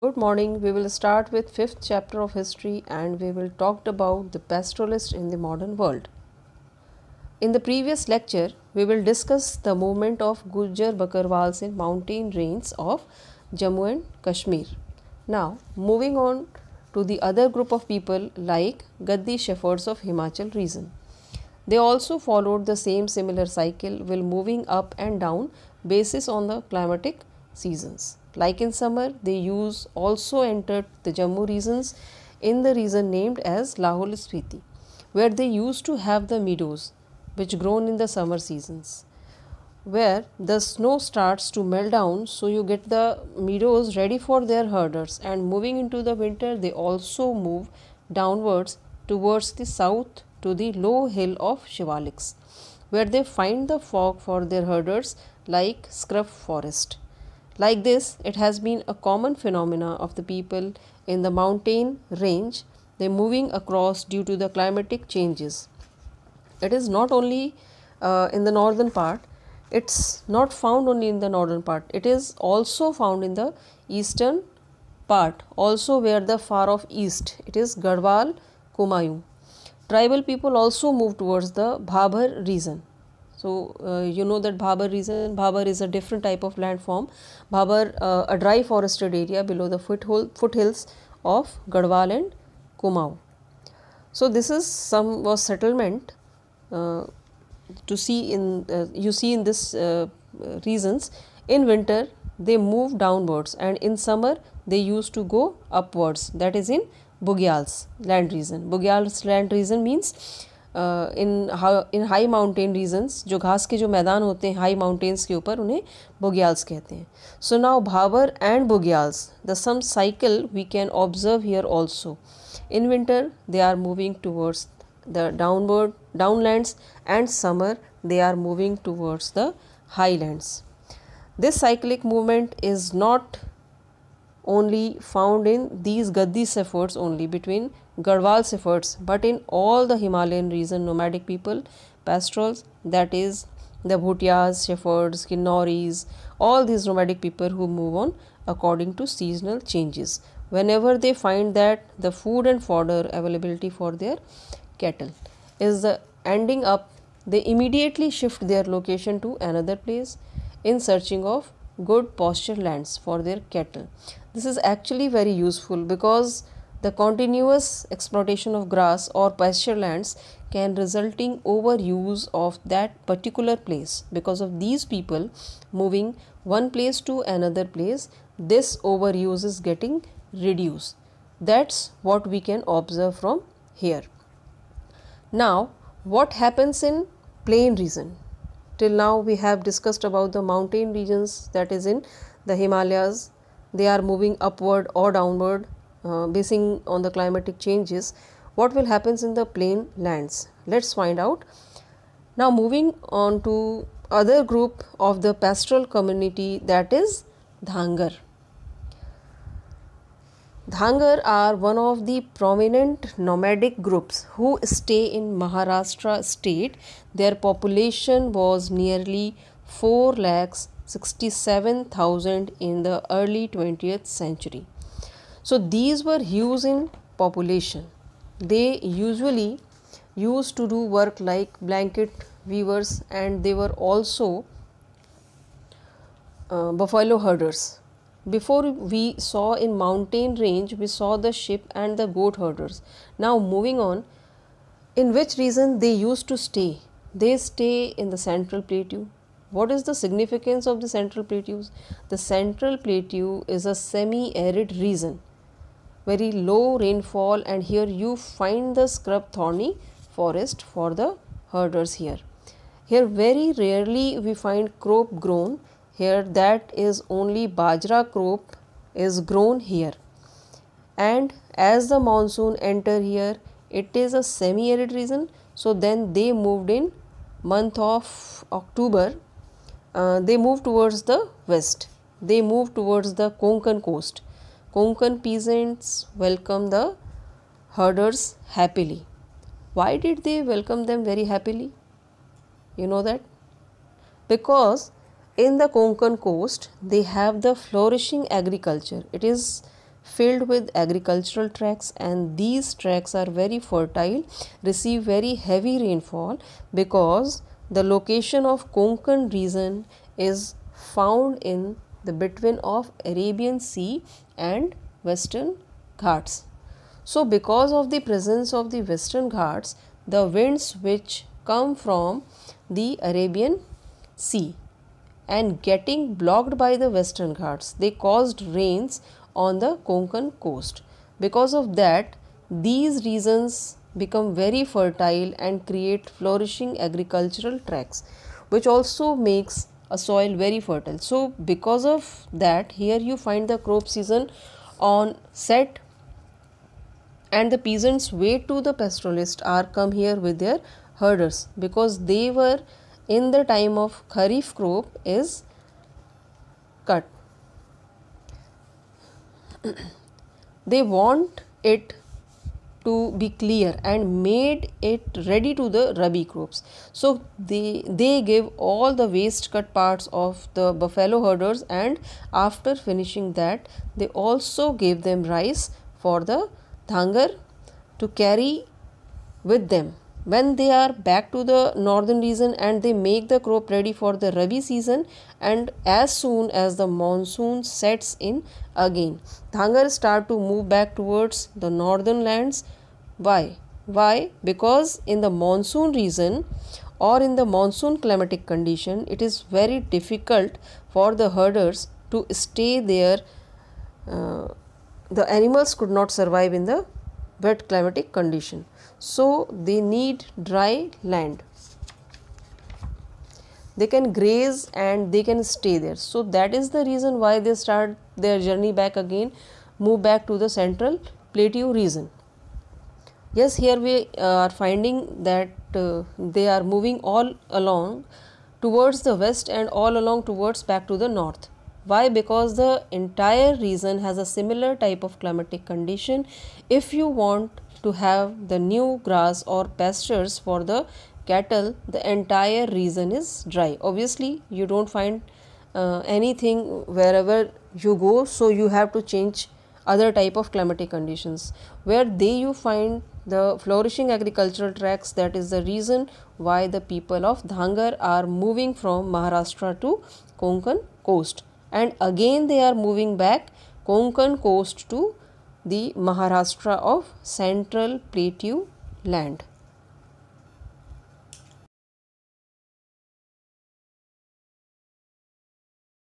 Good morning. We will start with 5th chapter of history and we will talk about the pastoralist in the modern world. In the previous lecture, we will discuss the movement of Gujjar Bakarwals in mountain ranges of Jammu and Kashmir. Now, moving on to the other group of people like Gaddi shepherds of Himachal region. They also followed the same similar cycle while moving up and down basis on the climatic seasons. Like in summer, they also entered the Jammu regions in the region named as Lahul Spiti, where they used to have the meadows which grown in the summer seasons, where the snow starts to melt down, so you get the meadows ready for their herders, and moving into the winter they also move downwards towards the south to the low hill of Shivaliks, where they find the fog for their herders like scrub forest. Like this, it has been a common phenomena of the people in the mountain range, they moving across due to the climatic changes. It is not only in the northern part, it's not found only in the northern part, it is also found in the eastern part, also where the far off east, it is Garhwal, Kumaon. Tribal people also move towards the Bhabar region. So, you know that Bhabar region, Bhabar is a different type of landform. Bhabar, a dry forested area below the foothills of Garhwal and Kumaon. So, this is some was settlement to see in you see in this regions. In winter they move downwards and in summer they used to go upwards, that is in Bugyal's land region. Bugyal's land region means in high mountain regions, जो घास के जो मैदान होते हैं high mountains के ऊपर, उन्हें Bugyals कहते हैं. So now Bhabar and Bugyals, the some cycle we can observe here also. In winter they are moving towards the downlands, and summer they are moving towards the highlands. This cyclic movement is not only found in these Gaddi shepherds only between Garhwal shepherds, but in all the Himalayan region nomadic people, pastorals, that is the Bhutias, shepherds, Kinnoris, all these nomadic people who move on according to seasonal changes whenever they find that the food and fodder availability for their cattle is ending up, they immediately shift their location to another place in searching of good pasture lands for their cattle. This is actually very useful because the continuous exploitation of grass or pasture lands can resulting overuse of that particular place. Because of these people moving one place to another place, this overuse is getting reduced. That's what we can observe from here. Now, what happens in plain region? Till now we have discussed about the mountain regions, that is in the Himalayas. They are moving upward or downward basing on the climatic changes. What will happen in the plain lands? Let's find out. Now moving on to other group of the pastoral community, that is Dhangar. Dhangar are one of the prominent nomadic groups who stay in Maharashtra state. Their population was nearly 4,67,000 in the early 20th century. So these were huge in population. They usually used to do work like blanket weavers, and they were also buffalo herders. Before we saw in mountain range, we saw the sheep and the goat herders. Now moving on, in which region they used to stay? They stay in the central plateau. What is the significance of the central plateaus? The central plateau is a semi-arid region, very low rainfall, and here you find the scrub thorny forest for the herders here. Here very rarely we find crop grown. Here that is only bajra crop is grown here, and as the monsoon enter here, it is a semi-arid region. So then they moved in month of October, they moved towards the west, they moved towards the Konkan coast. Konkan peasants welcome the herders happily. Why did they welcome them very happily? You know that? Because in the Konkan coast they have the flourishing agriculture. It is filled with agricultural tracts, and these tracts are very fertile, receive very heavy rainfall because the location of Konkan region is found in the between of Arabian Sea and Western Ghats. So because of the presence of the Western Ghats, the winds which come from the Arabian Sea and getting blocked by the Western Ghats, they caused rains on the Konkan coast. Because of that, these regions become very fertile and create flourishing agricultural tracts, which also makes a soil very fertile. So because of that, here you find the crop season on set, and the peasants wait to the pastoralists are come here with their herders, because they were in the time of Kharif crop is cut. They want it to be clear and made it ready to the Rabi crops. So they give all the waste cut parts of the buffalo herders, and after finishing that they also gave them rice for the dhangar to carry with them when they are back to the northern region, and they make the crop ready for the Rabi season. And as soon as the monsoon sets in again, dhangar start to move back towards the northern lands. Why? Because in the monsoon region or in the monsoon climatic condition, it is very difficult for the herders to stay there. The animals could not survive in the wet climatic condition, so they need dry land. They can graze and they can stay there. So that is the reason why they start their journey back again, move back to the central plateau region. Yes, here we are finding that they are moving all along towards the west and all along towards back to the north. Why? Because the entire region has a similar type of climatic condition. If you want to have the new grass or pastures for the cattle, the entire region is dry. Obviously, you don't find anything wherever you go, so you have to change other type of climatic conditions. Where you find the flourishing agricultural tracts, that is the reason why the people of Dhangar are moving from Maharashtra to Konkan coast, and again they are moving back Konkan coast to the Maharashtra of central plateau land.